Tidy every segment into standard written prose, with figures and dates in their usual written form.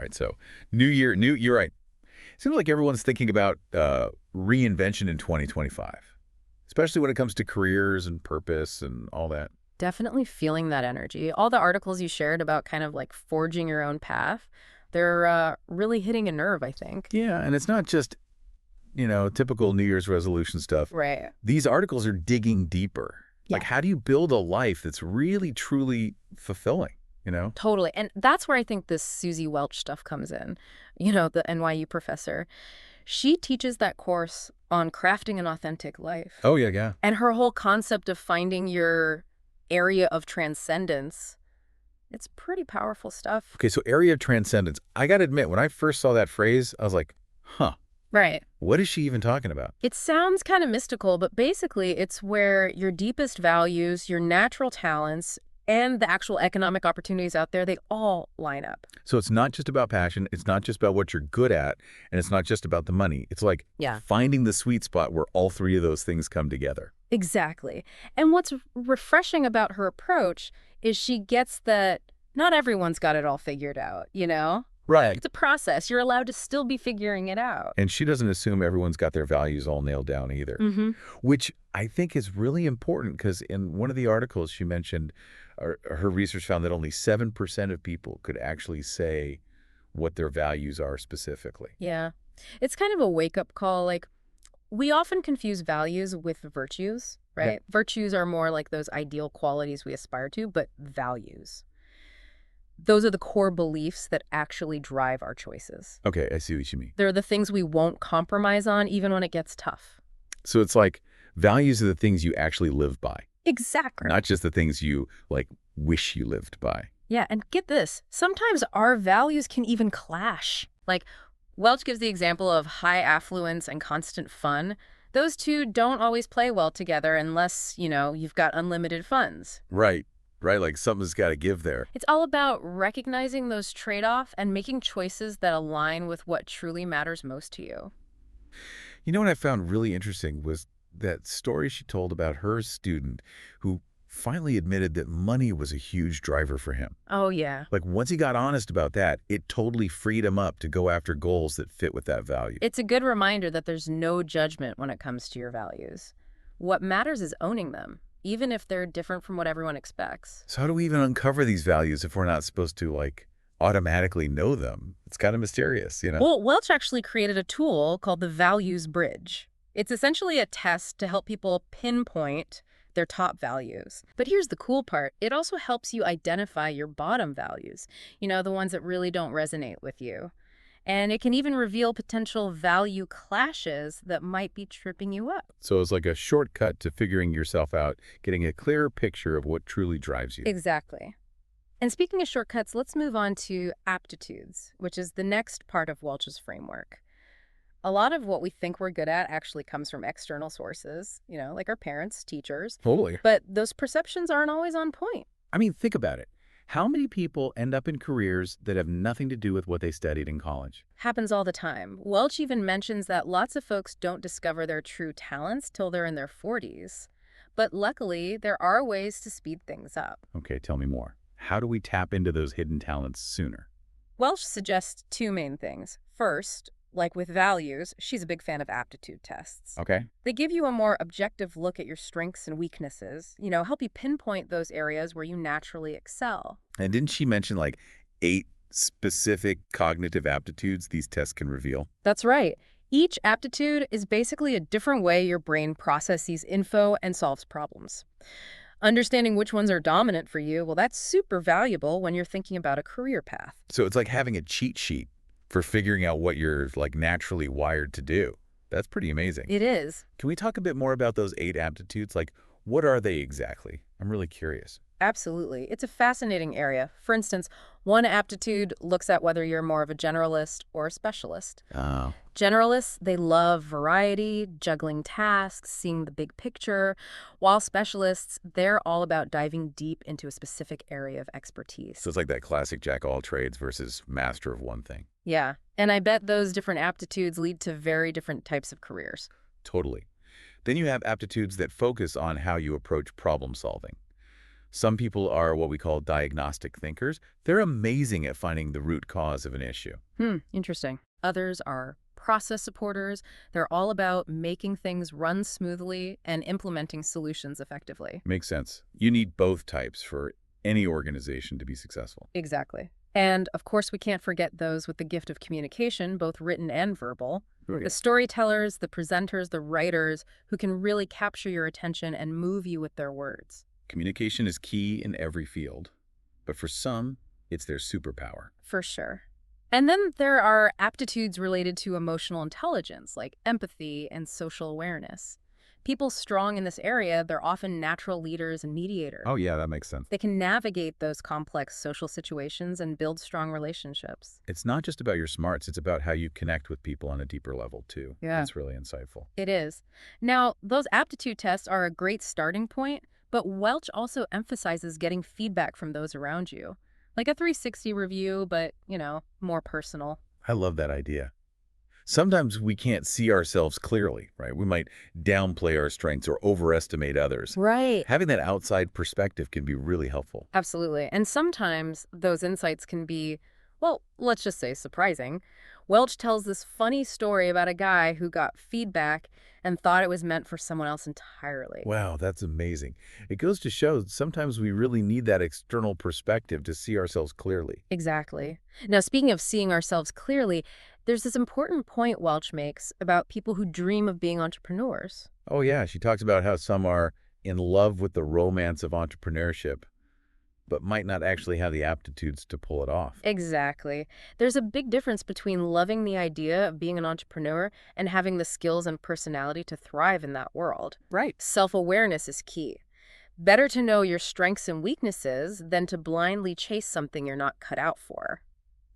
right, so new year, you're right. It seems like everyone's thinking about reinvention in 2025, especially when it comes to careers and purpose and all that. Definitely feeling that energy. All the articles you shared about kind of like forging your own path, they're really hitting a nerve, I think. Yeah, and it's not just, typical New Year's resolution stuff. Right. These articles are digging deeper. Like, Yeah, how do you build a life that's really, truly fulfilling, you know? totally. And that's where I think this Suzy Welch stuff comes in, the NYU professor. She teaches that course on crafting an authentic life. Oh, yeah, yeah. And her whole concept of finding your area of transcendence, it's pretty powerful stuff. Okay, so area of transcendence. I got to admit, when I first saw that phrase, I was like, huh, Right. what is she even talking about? It sounds kind of mystical, but basically it's where your deepest values, your natural talents, and the actual economic opportunities out there, they all line up. So it's not just about passion. It's not just about what you're good at. And it's not just about the money. It's like Yeah. finding the sweet spot where all three of those things come together. Exactly. And what's refreshing about her approach is she gets that not everyone's got it all figured out. Right. It's a process. You're allowed to still be figuring it out. And she doesn't assume everyone's got their values all nailed down either, Mm-hmm. which I think is really important because in one of the articles she mentioned, her research found that only 7% of people could actually say what their values are specifically. Yeah. It's kind of a wake-up call. Like, we often confuse values with virtues, Yeah. right? Virtues are more like those ideal qualities we aspire to, but values, those are the core beliefs that actually drive our choices. Okay, I see what you mean. They're the things we won't compromise on even when it gets tough. So it's like values are the things you actually live by, Exactly. not just the things you like wish you lived by. Yeah, and get this. Sometimes our values can even clash. Like, Welch gives the example of high affluence and constant fun. Those two don't always play well together unless, you've got unlimited funds. Right, right. Like something's got to give there. It's all about recognizing those trade-offs and making choices that align with what truly matters most to you. You know what I found really interesting was that story she told about her student who finally admitted that money was a huge driver for him. Oh, yeah. Like once he got honest about that, it totally freed him up to go after goals that fit with that value. It's a good reminder that there's no judgment when it comes to your values. What matters is owning them, even if they're different from what everyone expects. So how do we even uncover these values if we're not supposed to like automatically know them? It's kind of mysterious, you know? Well, Welch actually created a tool called the Values Bridge. It's essentially a test to help people pinpoint their top values. But here's the cool part. It also helps you identify your bottom values, the ones that really don't resonate with you. And it can even reveal potential value clashes that might be tripping you up. So it's like a shortcut to figuring yourself out, getting a clearer picture of what truly drives you. Exactly. And speaking of shortcuts, let's move on to aptitudes, which is the next part of Welch's framework. A lot of what we think we're good at actually comes from external sources, like our parents, teachers. Totally. But those perceptions aren't always on point. I mean, think about it. How many people end up in careers that have nothing to do with what they studied in college? Happens all the time. Welch even mentions that lots of folks don't discover their true talents till they're in their 40s. But luckily, there are ways to speed things up. Okay, tell me more. How do we tap into those hidden talents sooner? Welch suggests two main things. First, like with values, she's a big fan of aptitude tests. Okay. They give you a more objective look at your strengths and weaknesses, help you pinpoint those areas where you naturally excel. And didn't she mention like 8 specific cognitive aptitudes these tests can reveal? That's right. Each aptitude is basically a different way your brain processes info and solves problems. Understanding which ones are dominant for you, well, that's super valuable when you're thinking about a career path. So it's like having a cheat sheet for figuring out what you're like naturally wired to do. That's pretty amazing. It is. Can we talk a bit more about those 8 aptitudes? Like, what are they exactly? I'm really curious. Absolutely. It's a fascinating area. For instance, one aptitude looks at whether you're more of a generalist or a specialist. Oh. Generalists, they love variety, juggling tasks, seeing the big picture, while specialists, they're all about diving deep into a specific area of expertise. So it's like that classic jack of all trades versus master of one thing. Yeah, and I bet those different aptitudes lead to very different types of careers. Totally. Then you have aptitudes that focus on how you approach problem solving. Some people are what we call diagnostic thinkers. They're amazing at finding the root cause of an issue. Interesting. Others are process supporters. They're all about making things run smoothly and implementing solutions effectively. Makes sense. You need both types for any organization to be successful. Exactly. And of course, we can't forget those with the gift of communication, both written and verbal. Oh, The yeah. storytellers, the presenters, the writers who can really capture your attention and move you with their words. Communication is key in every field, but for some, it's their superpower. For sure. And then there are aptitudes related to emotional intelligence, like empathy and social awareness. People strong in this area, they're often natural leaders and mediators. Oh, yeah, that makes sense. They can navigate those complex social situations and build strong relationships. It's not just about your smarts, it's about how you connect with people on a deeper level, too. Yeah. That's really insightful. It is. Now, those aptitude tests are a great starting point, but Welch also emphasizes getting feedback from those around you. Like a 360 review, but, more personal. I love that idea. Sometimes we can't see ourselves clearly, right? We might downplay our strengths or overestimate others. Right. Having that outside perspective can be really helpful. Absolutely. And sometimes those insights can be, well, let's just say surprising. Welch tells this funny story about a guy who got feedback and thought it was meant for someone else entirely. Wow, that's amazing. It goes to show that sometimes we really need that external perspective to see ourselves clearly. Exactly. Now, speaking of seeing ourselves clearly, there's this important point Welch makes about people who dream of being entrepreneurs. Oh, yeah, she talks about how some are in love with the romance of entrepreneurship, but might not actually have the aptitudes to pull it off. Exactly. There's a big difference between loving the idea of being an entrepreneur and having the skills and personality to thrive in that world. Right. Self-awareness is key. Better to know your strengths and weaknesses than to blindly chase something you're not cut out for.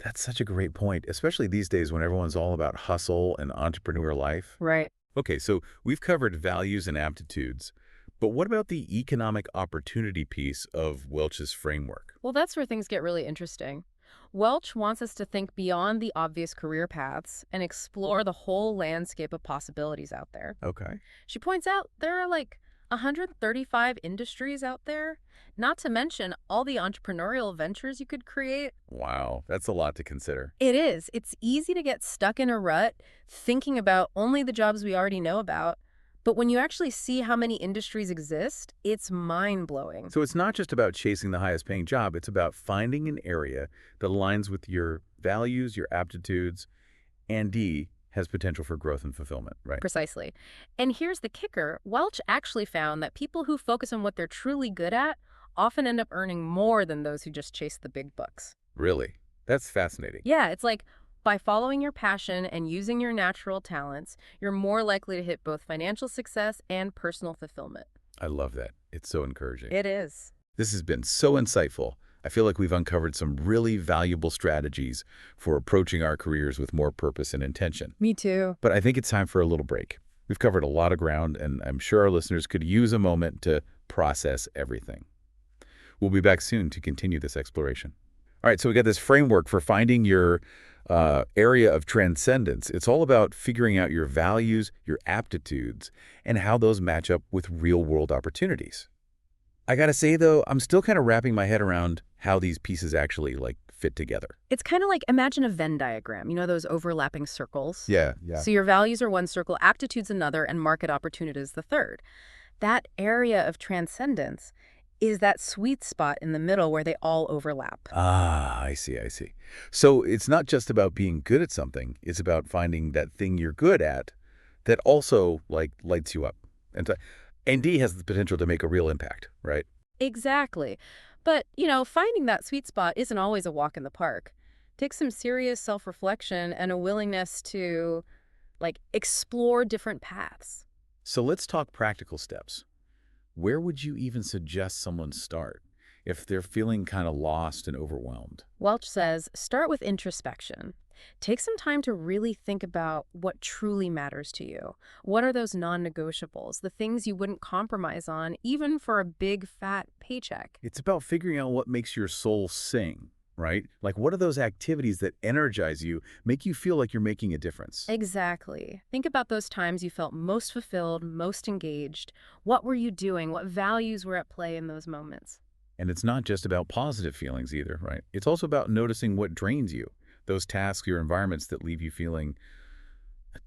That's such a great point, especially these days when everyone's all about hustle and entrepreneur life. Right. Okay, so we've covered values and aptitudes, but what about the economic opportunity piece of Welch's framework? Well, that's where things get really interesting. Welch wants us to think beyond the obvious career paths and explore the whole landscape of possibilities out there. Okay. She points out there are like 135 industries out there, not to mention all the entrepreneurial ventures you could create. Wow, that's a lot to consider. It is. It's easy to get stuck in a rut thinking about only the jobs we already know about. But when you actually see how many industries exist, it's mind-blowing. So it's not just about chasing the highest paying job, it's about finding an area that aligns with your values, your aptitudes, and has potential for growth and fulfillment, right? Precisely. And here's the kicker. Welch actually found that people who focus on what they're truly good at often end up earning more than those who just chase the big bucks. Really? That's fascinating. Yeah, it's like by following your passion and using your natural talents, you're more likely to hit both financial success and personal fulfillment. I love that. It's so encouraging. It is. This has been so insightful. I feel like we've uncovered some really valuable strategies for approaching our careers with more purpose and intention. Me too. But I think it's time for a little break. We've covered a lot of ground, and I'm sure our listeners could use a moment to process everything. We'll be back soon to continue this exploration. All right, so we got this framework for finding your area of transcendence. It's all about figuring out your values, your aptitudes, and how those match up with real-world opportunities. I gotta say, though, I'm still kind of wrapping my head around how these pieces actually, fit together. It's kind of like imagine a Venn diagram, those overlapping circles. Yeah. So your values are one circle, aptitudes another, and market opportunities the third. That area of transcendence is that sweet spot in the middle where they all overlap. Ah, I see. So it's not just about being good at something. It's about finding that thing you're good at that also, lights you up. And D has the potential to make a real impact, right? Exactly. But, finding that sweet spot isn't always a walk in the park. It takes some serious self-reflection and a willingness to, explore different paths. So let's talk practical steps. Where would you even suggest someone start if they're feeling kind of lost and overwhelmed? Welch says, start with introspection. Take some time to really think about what truly matters to you. What are those non-negotiables, the things you wouldn't compromise on, even for a big, fat paycheck? It's about figuring out what makes your soul sing, right? What are those activities that energize you, make you feel like you're making a difference? Exactly. Think about those times you felt most fulfilled, most engaged. What were you doing? What values were at play in those moments? And it's not just about positive feelings either, right? It's also about noticing what drains you, those tasks or environments that leave you feeling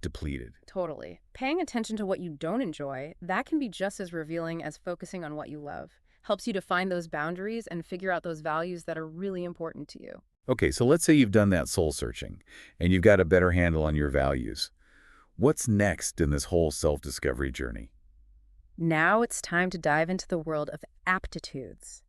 depleted. Totally. Paying attention to what you don't enjoy, that can be just as revealing as focusing on what you love. Helps you define those boundaries and figure out those values that are really important to you. Okay, so let's say you've done that soul searching and you've got a better handle on your values. What's next in this whole self-discovery journey? Now it's time to dive into the world of aptitudes.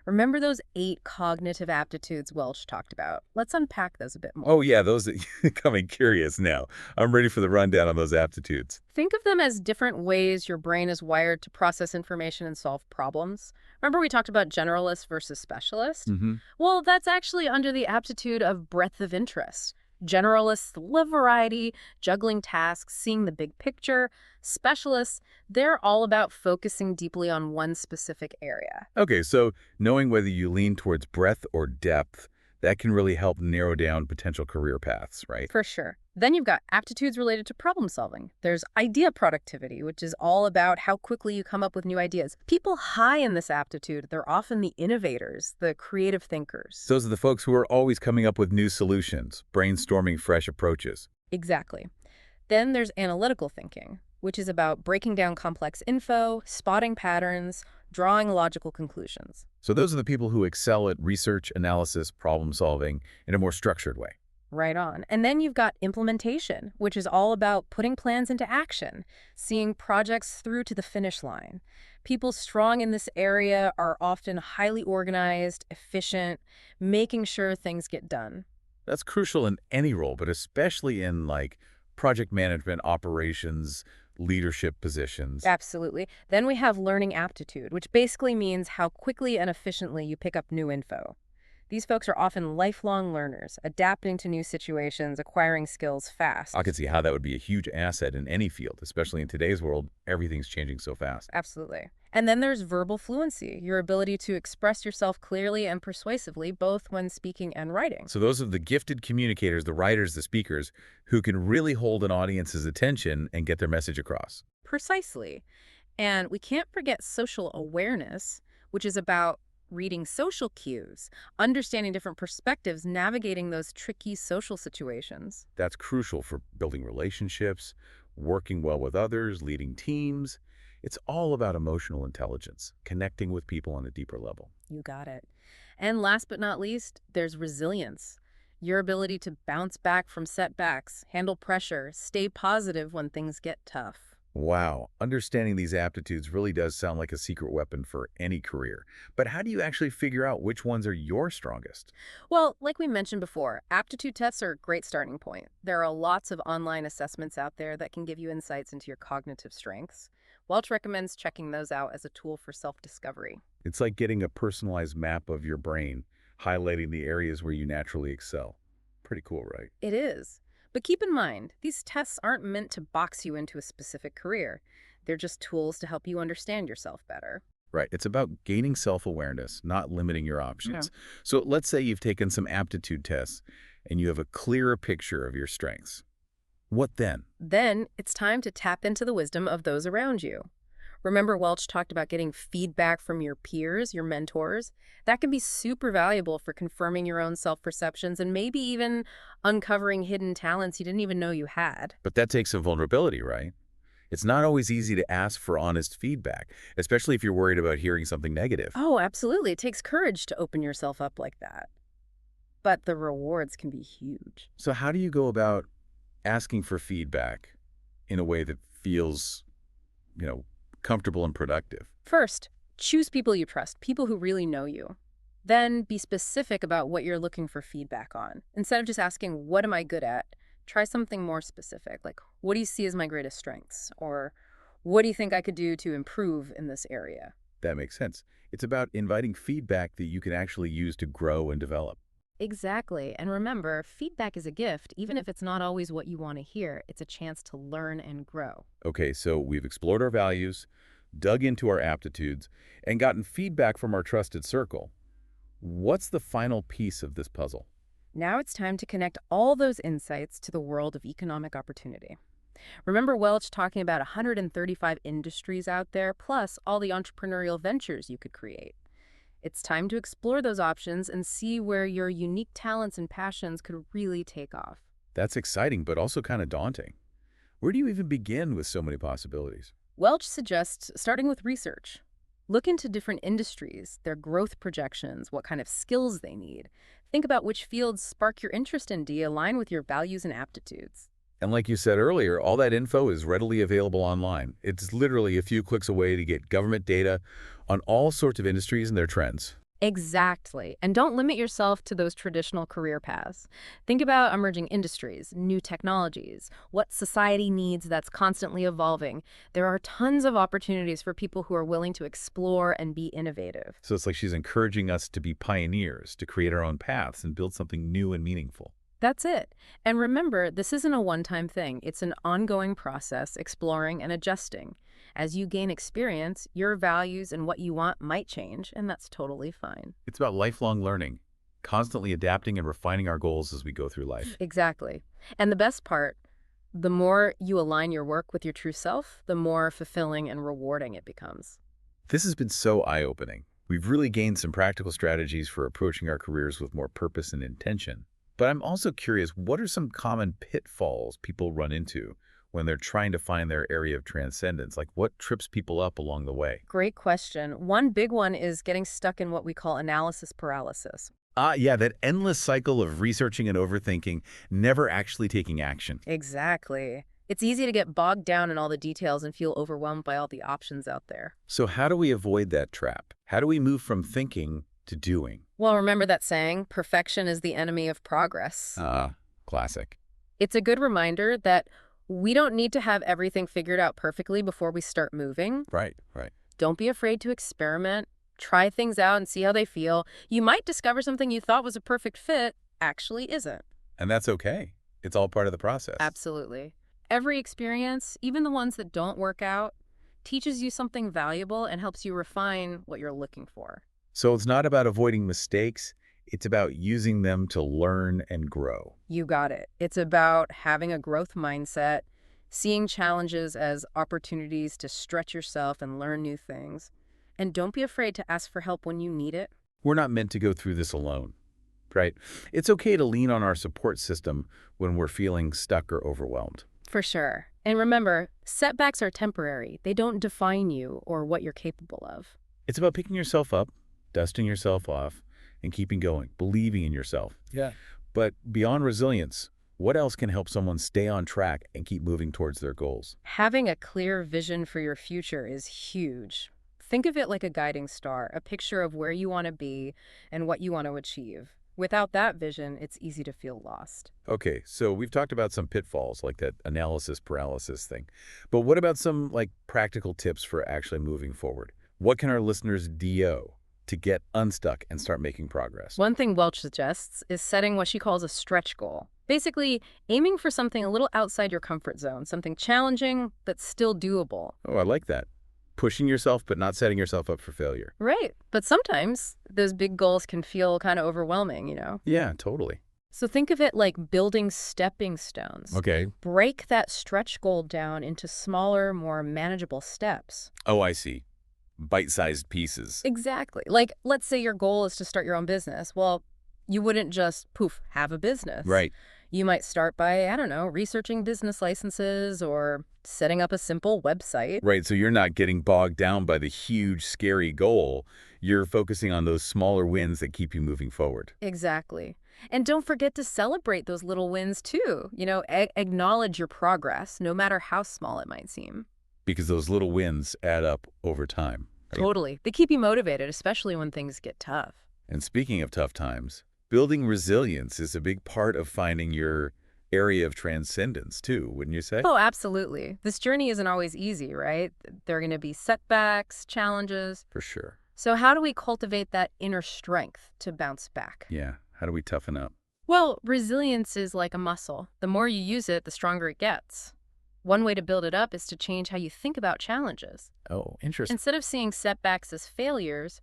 Remember those 8 cognitive aptitudes Welch talked about? Let's unpack those a bit more. Oh yeah, those becoming curious now. I'm ready for the rundown on those aptitudes. Think of them as different ways your brain is wired to process information and solve problems. Remember we talked about generalist versus specialist? Mm-hmm. Well, that's actually under the aptitude of breadth of interest. Generalists love variety, juggling tasks, seeing the big picture. Specialists, they're all about focusing deeply on one specific area. Okay, so knowing whether you lean towards breadth or depth, that can really help narrow down potential career paths, right? For sure. Then you've got aptitudes related to problem solving. There's idea productivity, which is all about how quickly you come up with new ideas. People high in this aptitude, they're often the innovators, the creative thinkers. Those are the folks who are always coming up with new solutions, brainstorming fresh approaches. Exactly. Then there's analytical thinking, which is about breaking down complex info, spotting patterns, drawing logical conclusions. So those are the people who excel at research, analysis, problem solving in a more structured way. Right on. And then you've got implementation, which is all about putting plans into action, seeing projects through to the finish line. People strong in this area are often highly organized, efficient, making sure things get done. That's crucial in any role, but especially in like project management, operations, leadership positions. Absolutely. Then we have learning aptitude, which basically means how quickly and efficiently you pick up new info. These folks are often lifelong learners, adapting to new situations, acquiring skills fast. I could see how that would be a huge asset in any field, especially in today's world. Everything's changing so fast. Absolutely. And then there's verbal fluency, your ability to express yourself clearly and persuasively, both when speaking and writing. So those are the gifted communicators, the writers, the speakers, who can really hold an audience's attention and get their message across. Precisely. And we can't forget social awareness, which is about reading social cues, understanding different perspectives, navigating those tricky social situations. That's crucial for building relationships, working well with others, leading teams. It's all about emotional intelligence, connecting with people on a deeper level. You got it. And last but not least, there's resilience. Your ability to bounce back from setbacks, handle pressure, stay positive when things get tough. Wow, understanding these aptitudes really does sound like a secret weapon for any career. But how do you actually figure out which ones are your strongest? Well, like we mentioned before, aptitude tests are a great starting point. There are lots of online assessments out there that can give you insights into your cognitive strengths. Welch recommends checking those out as a tool for self-discovery. It's like getting a personalized map of your brain, highlighting the areas where you naturally excel. Pretty cool, right? It is. But keep in mind, these tests aren't meant to box you into a specific career. They're just tools to help you understand yourself better. Right. It's about gaining self-awareness, not limiting your options. So let's say you've taken some aptitude tests and you have a clearer picture of your strengths. What then? Then it's time to tap into the wisdom of those around you. Remember Welch talked about getting feedback from your peers, your mentors? That can be super valuable for confirming your own self-perceptions and maybe even uncovering hidden talents you didn't even know you had. But that takes some vulnerability, right? It's not always easy to ask for honest feedback, especially if you're worried about hearing something negative. Oh, absolutely. It takes courage to open yourself up like that. But the rewards can be huge. So how do you go about asking for feedback in a way that feels, you know, comfortable and productive? First, choose people you trust, people who really know you. Then be specific about what you're looking for feedback on. Instead of just asking, what am I good at? Try something more specific, like, what do you see as my greatest strengths? Or what do you think I could do to improve in this area? That makes sense. It's about inviting feedback that you can actually use to grow and develop. Exactly. And remember, feedback is a gift. Even if it's not always what you want to hear, it's a chance to learn and grow. Okay, so we've explored our values, dug into our aptitudes, and gotten feedback from our trusted circle. What's the final piece of this puzzle? Now it's time to connect all those insights to the world of economic opportunity. Remember Welch talking about 135 industries out there, plus all the entrepreneurial ventures you could create. It's time to explore those options and see where your unique talents and passions could really take off. That's exciting, but also kind of daunting. Where do you even begin with so many possibilities? Welch suggests starting with research. Look into different industries, their growth projections, what kind of skills they need. Think about which fields spark your interest and align with your values and aptitudes. And like you said earlier, all that info is readily available online. It's literally a few clicks away to get government data on all sorts of industries and their trends. Exactly. And don't limit yourself to those traditional career paths. Think about emerging industries, new technologies, what society needs that's constantly evolving. There are tons of opportunities for people who are willing to explore and be innovative. So it's like she's encouraging us to be pioneers, to create our own paths and build something new and meaningful. That's it. And remember, this isn't a one-time thing. It's an ongoing process, exploring and adjusting. As you gain experience, your values and what you want might change, and that's totally fine. It's about lifelong learning, constantly adapting and refining our goals as we go through life. Exactly. And the best part, the more you align your work with your true self, the more fulfilling and rewarding it becomes. This has been so eye-opening. We've really gained some practical strategies for approaching our careers with more purpose and intention. But I'm also curious, what are some common pitfalls people run into when they're trying to find their area of transcendence? Like, what trips people up along the way? Great question. One big one is getting stuck in what we call analysis paralysis. Yeah, that endless cycle of researching and overthinking, never actually taking action. Exactly. It's easy to get bogged down in all the details and feel overwhelmed by all the options out there. So how do we avoid that trap? How do we move from thinking to doing? Well, remember that saying, perfection is the enemy of progress. Classic. It's a good reminder that we don't need to have everything figured out perfectly before we start moving. Right. Don't be afraid to experiment, try things out and see how they feel. You might discover something you thought was a perfect fit actually isn't. And that's okay. It's all part of the process. Absolutely. Every experience, even the ones that don't work out, teaches you something valuable and helps you refine what you're looking for. So it's not about avoiding mistakes. It's about using them to learn and grow. You got it. It's about having a growth mindset, seeing challenges as opportunities to stretch yourself and learn new things. And don't be afraid to ask for help when you need it. We're not meant to go through this alone, right? It's okay to lean on our support system when we're feeling stuck or overwhelmed. For sure. And remember, setbacks are temporary. They don't define you or what you're capable of. It's about picking yourself up, dusting yourself off, and keeping going, believing in yourself. Yeah. But beyond resilience, what else can help someone stay on track and keep moving towards their goals? Having a clear vision for your future is huge. Think of it like a guiding star, a picture of where you want to be and what you want to achieve. Without that vision, it's easy to feel lost. Okay, so we've talked about some pitfalls like that analysis paralysis thing. But what about some practical tips for actually moving forward? What can our listeners do to get unstuck and start making progress? One thing Welch suggests is setting what she calls a stretch goal. Basically, aiming for something a little outside your comfort zone, something challenging but still doable. Oh, I like that. Pushing yourself but not setting yourself up for failure. Right. But sometimes those big goals can feel kind of overwhelming, Yeah, totally. So think of it like building stepping stones. Okay. Break that stretch goal down into smaller, more manageable steps. Oh, I see. Bite-sized pieces. Exactly. Like, let's say your goal is to start your own business. Well, you wouldn't just, poof, have a business. Right. You might start by, I don't know, researching business licenses or setting up a simple website. Right, so you're not getting bogged down by the huge, scary goal. You're focusing on those smaller wins that keep you moving forward. Exactly. And don't forget to celebrate those little wins too. Acknowledge your progress, no matter how small it might seem. Because those little wins add up over time. Right? Totally. They keep you motivated, especially when things get tough. And speaking of tough times, building resilience is a big part of finding your area of transcendence too, wouldn't you say? Oh, absolutely. This journey isn't always easy, right? There are going to be setbacks, challenges. For sure. So how do we cultivate that inner strength to bounce back? Yeah. How do we toughen up? Well, resilience is like a muscle. The more you use it, the stronger it gets. One way to build it up is to change how you think about challenges. Oh, interesting. Instead of seeing setbacks as failures,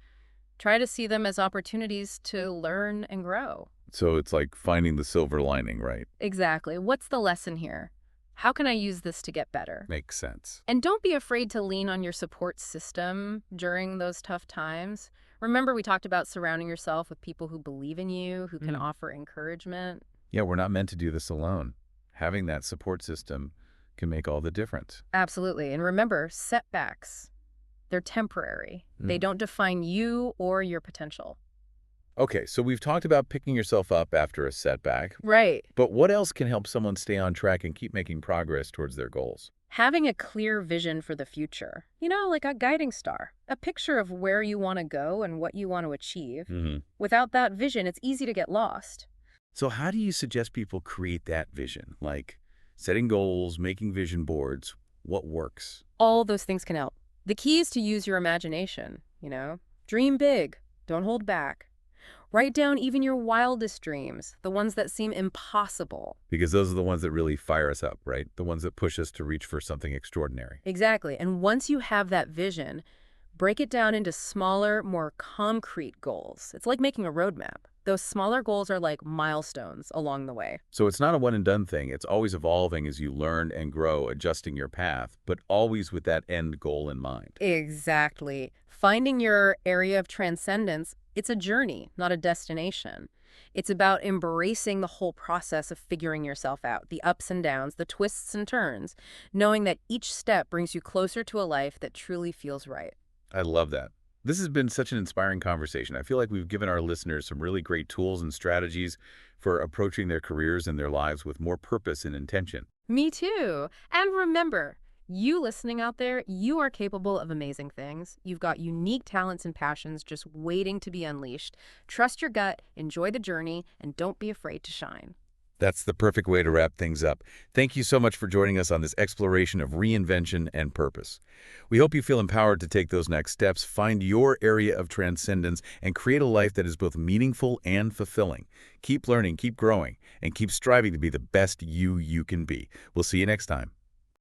try to see them as opportunities to learn and grow. So it's like finding the silver lining, right? Exactly. What's the lesson here? How can I use this to get better? Makes sense. And don't be afraid to lean on your support system during those tough times. Remember we talked about surrounding yourself with people who believe in you, who can Mm. offer encouragement? Yeah, we're not meant to do this alone. Having that support system can make all the difference. Absolutely. And remember, setbacks, they're temporary. They Mm. don't define you or your potential. Okay, so we've talked about picking yourself up after a setback, Right. but what else can help someone stay on track and keep making progress towards their goals? Having a clear vision for the future, like a guiding star, a picture of where you want to go and what you want to achieve. Hmm. Without that vision, it's easy to get lost. So how do you suggest people create that vision? Like setting goals, making vision boards, what works? All those things can help. The key is to use your imagination. Dream big, don't hold back. Write down even your wildest dreams, the ones that seem impossible. Because those are the ones that really fire us up, right? The ones that push us to reach for something extraordinary. Exactly. And once you have that vision, break it down into smaller, more concrete goals. It's like making a roadmap. Those smaller goals are like milestones along the way. So it's not a one and done thing. It's always evolving as you learn and grow, adjusting your path, but always with that end goal in mind. Exactly. Finding your area of transcendence, it's a journey, not a destination. It's about embracing the whole process of figuring yourself out, the ups and downs, the twists and turns, knowing that each step brings you closer to a life that truly feels right. I love that. This has been such an inspiring conversation. I feel like we've given our listeners some really great tools and strategies for approaching their careers and their lives with more purpose and intention. Me too. And remember, you listening out there, you are capable of amazing things. You've got unique talents and passions just waiting to be unleashed. Trust your gut, enjoy the journey, and don't be afraid to shine. That's the perfect way to wrap things up. Thank you so much for joining us on this exploration of reinvention and purpose. We hope you feel empowered to take those next steps, find your area of transcendence, and create a life that is both meaningful and fulfilling. Keep learning, keep growing, and keep striving to be the best you can be. We'll see you next time.